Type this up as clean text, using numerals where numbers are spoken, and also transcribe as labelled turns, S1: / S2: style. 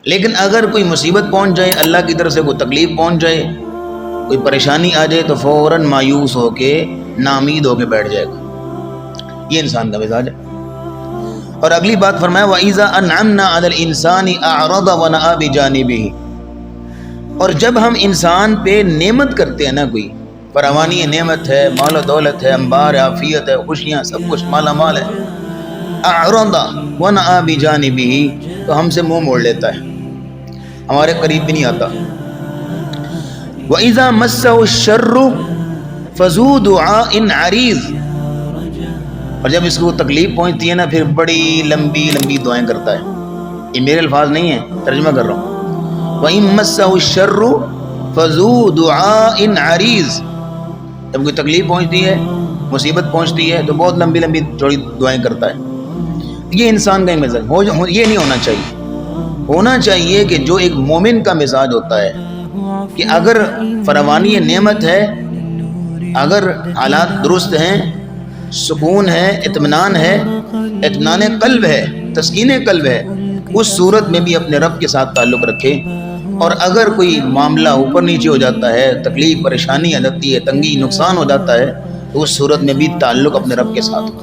S1: لیکن اگر کوئی مصیبت پہنچ جائے، اللہ کی طرف سے کوئی تکلیف پہنچ جائے، کوئی پریشانی آ جائے، تو فوراً مایوس ہو کے ناامید ہو کے بیٹھ جائے گا۔ یہ انسان کا مزاج ہے۔ اور اگلی بات فرمایا وَإِذَا أَنْعَمْنَا عَلَى الْإِنسَانِ أَعْرَضَ وَنَأَىٰ بِجَانِبِهِ، اور جب ہم انسان پہ نعمت کرتے ہیں نا، کوئی فراوانی نعمت ہے، مال و دولت ہے، انبار ہے، عافیت ہے، خوشیاں، سب کچھ مالا مال ہے، أَعْرَضَ وَنَأَىٰ بِجَانِبِهِ، تو ہم سے منہ موڑ لیتا ہے، ہمارے قریب بھی نہیں آتا۔ وَإِذَا مَسَّهُ الشَّرُّ فَذُو دُعَاءٍ عَرِيضٍ، اور جب اس کو تکلیف پہنچتی ہے نا، پھر بڑی لمبی لمبی دعائیں کرتا ہے۔ یہ میرے الفاظ نہیں ہیں، ترجمہ کر رہا ہوں۔ وَإِن مَسَّهُ الشَّرُّ فَذُو دُعَاءٍ عَرِيضٍ، جب کوئی تکلیف پہنچتی ہے، مصیبت پہنچتی ہے، تو بہت لمبی لمبی چوڑی دعائیں کرتا ہے۔ یہ انسان کا مزاج یہ نہیں ہونا چاہیے۔ ہونا چاہیے کہ جو ایک مومن کا مزاج ہوتا ہے کہ اگر فراوانی نعمت ہے، اگر حالات درست ہیں، سکون ہے، اطمینان ہے، اطمینان قلب ہے، تسکین قلب ہے، اس صورت میں بھی اپنے رب کے ساتھ تعلق رکھے۔ اور اگر کوئی معاملہ اوپر نیچے ہو جاتا ہے، تکلیف پریشانی آ جاتی ہے، تنگی نقصان ہو جاتا ہے، تو اس صورت میں بھی تعلق اپنے رب کے ساتھ ہو۔